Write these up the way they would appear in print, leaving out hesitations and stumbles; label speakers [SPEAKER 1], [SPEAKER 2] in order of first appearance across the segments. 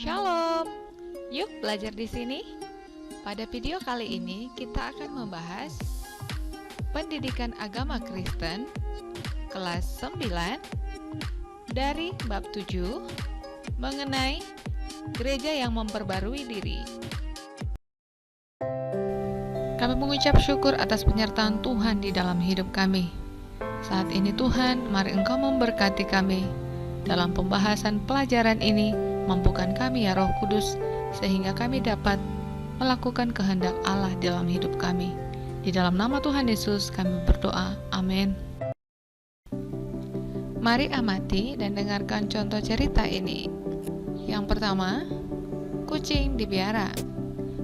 [SPEAKER 1] Shalom. Yuk belajar di sini. Pada video kali ini kita akan membahas pendidikan agama Kristen kelas 9 dari bab 7 mengenai gereja yang memperbarui diri. Kami mengucap syukur atas penyertaan Tuhan di dalam hidup kami. Saat ini Tuhan, mari Engkau memberkati kami dalam pembahasan pelajaran ini. Mampukan kami ya Roh Kudus, sehingga kami dapat melakukan kehendak Allah dalam hidup kami. Di dalam nama Tuhan Yesus kami berdoa, amin. Mari amati dan dengarkan contoh cerita ini. Yang pertama, kucing dipiara.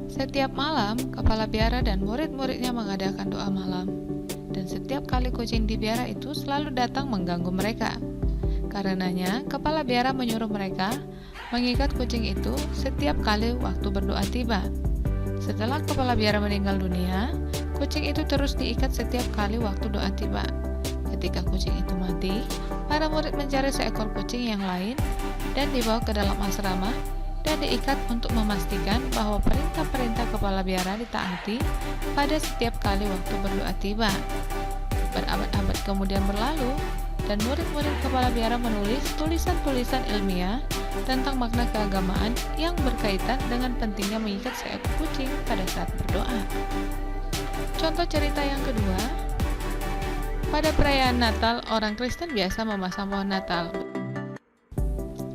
[SPEAKER 1] Setiap malam, kepala biara dan murid-muridnya mengadakan doa malam. Dan setiap kali kucing dipiara itu selalu datang mengganggu mereka. Karenanya, kepala biara menyuruh mereka mengikat kucing itu setiap kali waktu berdoa tiba. Setelah kepala biara meninggal dunia, kucing itu terus diikat setiap kali waktu doa tiba. Ketika kucing itu mati, para murid mencari seekor kucing yang lain dan dibawa ke dalam asrama dan diikat untuk memastikan bahwa perintah-perintah kepala biara ditaati pada setiap kali waktu berdoa tiba. Berabad-abad kemudian berlalu, dan murid-murid kepala biara menulis tulisan-tulisan ilmiah tentang makna keagamaan yang berkaitan dengan pentingnya mengikat seekor kucing pada saat berdoa. Contoh cerita yang kedua, pada perayaan Natal, orang Kristen biasa memasang pohon Natal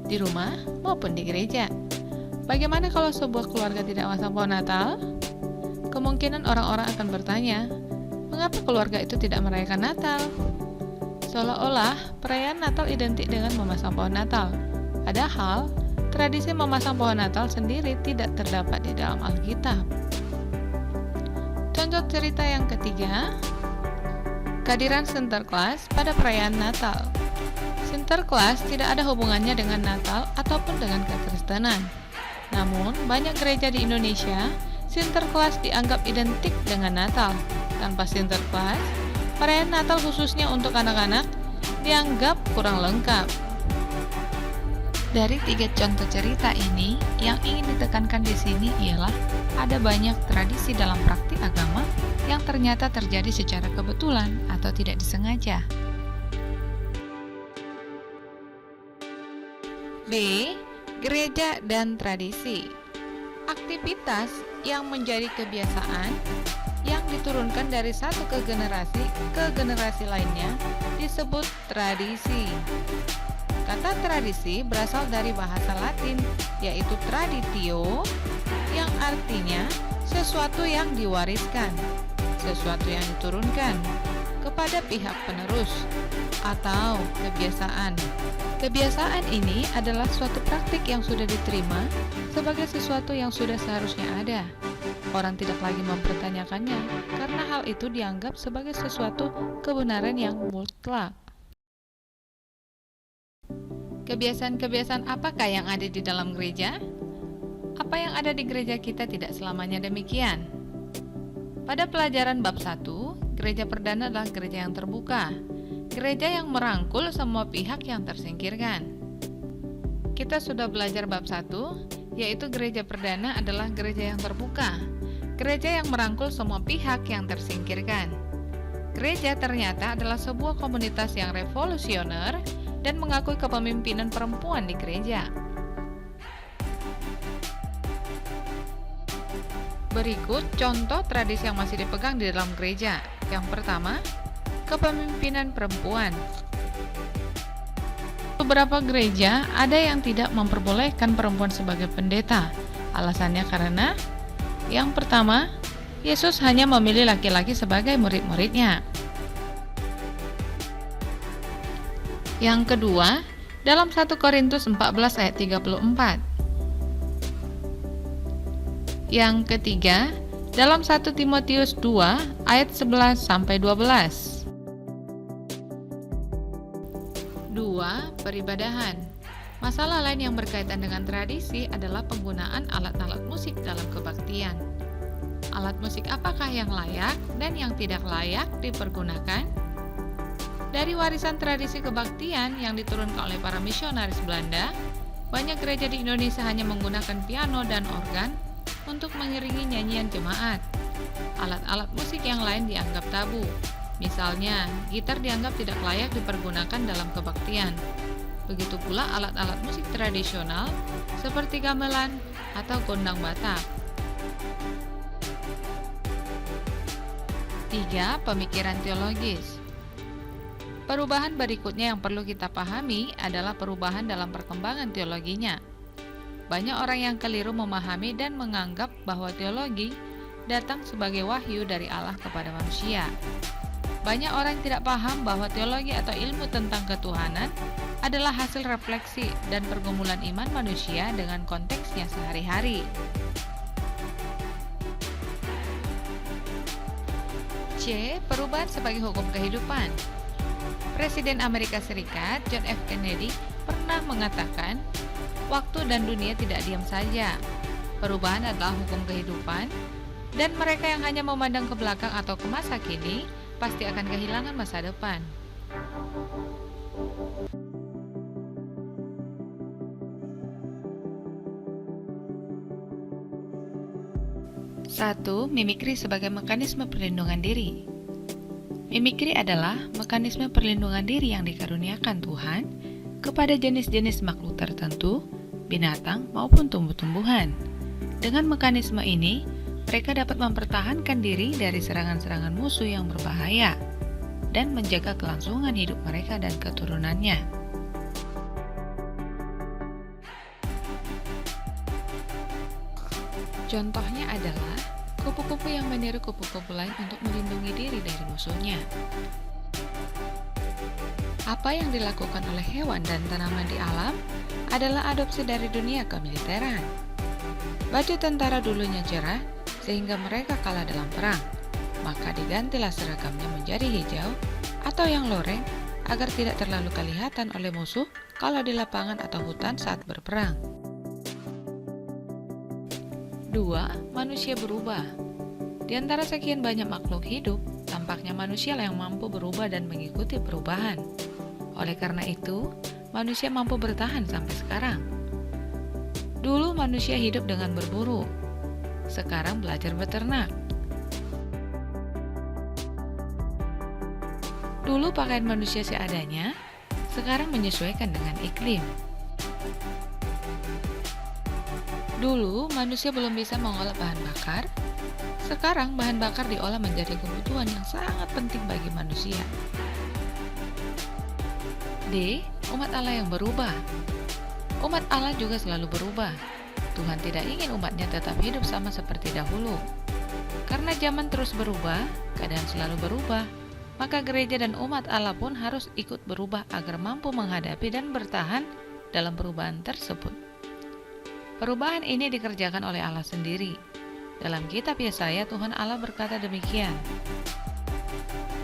[SPEAKER 1] di rumah maupun di gereja. Bagaimana kalau sebuah keluarga tidak memasang pohon Natal? Kemungkinan orang-orang akan bertanya, mengapa keluarga itu tidak merayakan Natal? Seolah-olah perayaan Natal identik dengan memasang pohon Natal. Padahal, tradisi memasang pohon Natal sendiri tidak terdapat di dalam Alkitab. Contoh cerita yang ketiga, kehadiran Sinterklas pada perayaan Natal. Sinterklas tidak ada hubungannya dengan Natal ataupun dengan kekristenan. Namun, banyak gereja di Indonesia, Sinterklas dianggap identik dengan Natal. Tanpa Sinterklas, perayaan Natal khususnya untuk anak-anak dianggap kurang lengkap. Dari 3 contoh cerita ini, yang ingin ditekankan di sini ialah ada banyak tradisi dalam praktik agama yang ternyata terjadi secara kebetulan atau tidak disengaja. B. Gereja dan tradisi. Aktivitas yang menjadi kebiasaan yang diturunkan dari satu ke generasi lainnya disebut tradisi. Kata tradisi berasal dari bahasa Latin, yaitu traditio, yang artinya sesuatu yang diwariskan, sesuatu yang diturunkan kepada pihak penerus, atau kebiasaan. Kebiasaan ini adalah suatu praktik yang sudah diterima sebagai sesuatu yang sudah seharusnya ada. Orang tidak lagi mempertanyakannya karena hal itu dianggap sebagai sesuatu kebenaran yang mutlak. Kebiasaan-kebiasaan apakah yang ada di dalam gereja? Apa yang ada di gereja kita tidak selamanya demikian. Pada pelajaran bab 1, gereja perdana adalah gereja yang terbuka, gereja yang merangkul semua pihak yang tersingkirkan. Kita sudah belajar bab 1, yaitu gereja perdana adalah gereja yang terbuka, gereja yang merangkul semua pihak yang tersingkirkan. Gereja ternyata adalah sebuah komunitas yang revolusioner dan mengakui kepemimpinan perempuan di gereja. Berikut contoh tradisi yang masih dipegang di dalam gereja. Yang pertama, kepemimpinan perempuan. Beberapa gereja ada yang tidak memperbolehkan perempuan sebagai pendeta. Alasannya karena yang pertama, Yesus hanya memilih laki-laki sebagai murid-muridnya. Yang kedua, dalam 1 Korintus 14 ayat 34. Yang ketiga, dalam 1 Timotius 2 ayat 11 sampai 12. 2. Peribadahan. Masalah lain yang berkaitan dengan tradisi adalah penggunaan alat-alat musik dalam kebaktian. Alat musik apakah yang layak dan yang tidak layak dipergunakan? Dari warisan tradisi kebaktian yang diturunkan oleh para misionaris Belanda, Banyak gereja di Indonesia hanya menggunakan piano dan organ untuk mengiringi nyanyian jemaat. Alat-alat musik yang lain dianggap tabu. Misalnya, gitar dianggap tidak layak dipergunakan dalam kebaktian. Begitu pula alat-alat musik tradisional seperti gamelan atau gondang Batak. 3. Pemikiran teologis. Perubahan berikutnya yang perlu kita pahami adalah perubahan dalam perkembangan teologinya. Banyak orang yang keliru memahami dan menganggap bahwa teologi datang sebagai wahyu dari Allah kepada manusia. Banyak orang tidak paham bahwa teologi atau ilmu tentang ketuhanan adalah hasil refleksi dan pergumulan iman manusia dengan konteksnya sehari-hari. C. Perubahan sebagai hukum kehidupan. Presiden Amerika Serikat John F. Kennedy pernah mengatakan, waktu dan dunia tidak diam saja. Perubahan adalah hukum kehidupan, dan mereka yang hanya memandang ke belakang atau ke masa kini pasti akan kehilangan masa depan. 1. Mimikri sebagai mekanisme perlindungan diri. Mimikri adalah mekanisme perlindungan diri yang dikaruniakan Tuhan kepada jenis-jenis makhluk tertentu, binatang maupun tumbuh-tumbuhan. Dengan mekanisme ini, mereka dapat mempertahankan diri dari serangan-serangan musuh yang berbahaya dan menjaga kelangsungan hidup mereka dan keturunannya. Contohnya adalah kupu-kupu yang meniru kupu-kupu lain untuk melindungi diri dari musuhnya. Apa yang dilakukan oleh hewan dan tanaman di alam adalah adopsi dari dunia kemiliteran. Baju tentara dulunya cerah sehingga mereka kalah dalam perang, maka digantilah seragamnya menjadi hijau atau yang loreng agar tidak terlalu kelihatan oleh musuh kalau di lapangan atau hutan saat berperang. 2. Manusia berubah. Di antara sekian banyak makhluk hidup, tampaknya manusia yang mampu berubah dan mengikuti perubahan. Oleh karena itu, manusia mampu bertahan sampai sekarang. Dulu manusia hidup dengan berburu, sekarang belajar beternak. Dulu pakaian manusia seadanya, sekarang menyesuaikan dengan iklim. Dulu manusia belum bisa mengolah bahan bakar, sekarang bahan bakar diolah menjadi kebutuhan yang sangat penting bagi manusia. D. Umat Allah yang berubah. Umat Allah juga selalu berubah. Tuhan tidak ingin umatnya tetap hidup sama seperti dahulu. Karena zaman terus berubah, keadaan selalu berubah, maka gereja dan umat Allah pun harus ikut berubah agar mampu menghadapi dan bertahan dalam perubahan tersebut. Perubahan ini dikerjakan oleh Allah sendiri. Dalam kitab Yesaya, Tuhan Allah berkata demikian.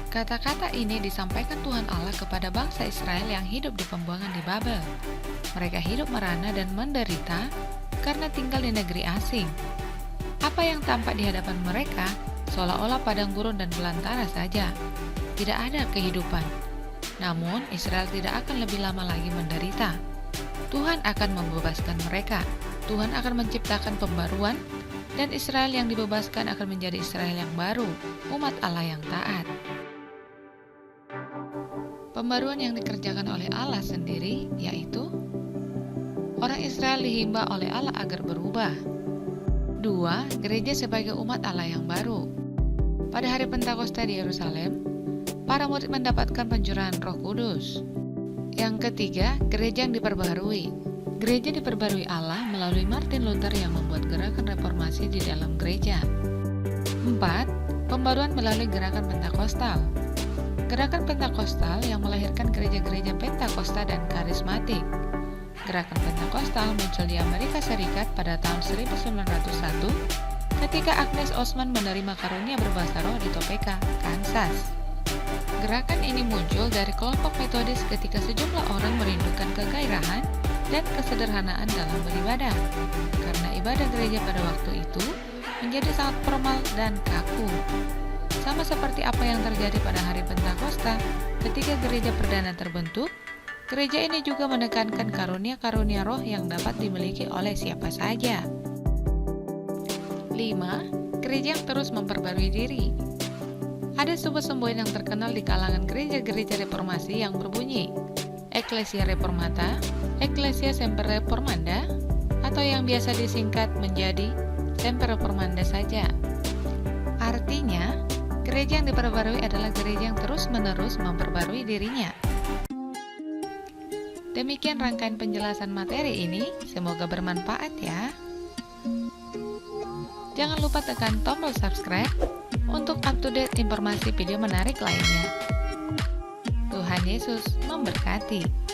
[SPEAKER 1] Kata-kata ini disampaikan Tuhan Allah kepada bangsa Israel yang hidup di pembuangan di Babel. Mereka hidup merana dan menderita karena tinggal di negeri asing. Apa yang tampak di hadapan mereka seolah-olah padang gurun dan belantara saja. Tidak ada kehidupan. Namun, Israel tidak akan lebih lama lagi menderita. Tuhan akan membebaskan mereka. Tuhan akan menciptakan pembaruan, dan Israel yang dibebaskan akan menjadi Israel yang baru, umat Allah yang taat. Pembaruan yang dikerjakan oleh Allah sendiri, yaitu orang Israel dihimbau oleh Allah agar berubah. 2. Gereja sebagai umat Allah yang baru. Pada hari Pentakosta di Yerusalem, para murid mendapatkan pencurahan Roh Kudus. Yang ketiga, gereja yang diperbaharui. Gereja diperbarui Allah melalui Martin Luther yang membuat gerakan reformasi di dalam gereja. 4. Pembaruan melalui gerakan Pentakostal. Gerakan Pentakostal yang melahirkan gereja-gereja Pentakosta dan karismatik. Gerakan Pentakostal muncul di Amerika Serikat pada tahun 1901 ketika Agnes Osman menerima karunia berbahasa roh di Topeka, Kansas. Gerakan ini muncul dari kelompok metodis ketika sejumlah orang merindukan kegairahan dan kesederhanaan dalam beribadah, karena ibadah gereja pada waktu itu menjadi sangat formal dan kaku. Sama seperti apa yang terjadi pada hari Pentakosta ketika gereja perdana terbentuk, Gereja ini juga menekankan karunia-karunia roh yang dapat dimiliki oleh siapa saja. 5. Gereja yang terus memperbarui diri. Ada sebuah semboyan yang terkenal di kalangan gereja-gereja reformasi yang berbunyi Ecclesia Reformata, Ecclesia Semper Reformanda, atau yang biasa disingkat menjadi Semper Reformanda saja. Artinya, gereja yang diperbarui adalah gereja yang terus-menerus memperbarui dirinya. Demikian rangkaian penjelasan materi ini, semoga bermanfaat ya. Jangan lupa tekan tombol subscribe untuk up-to-date informasi video menarik lainnya. Tuhan Yesus memberkati.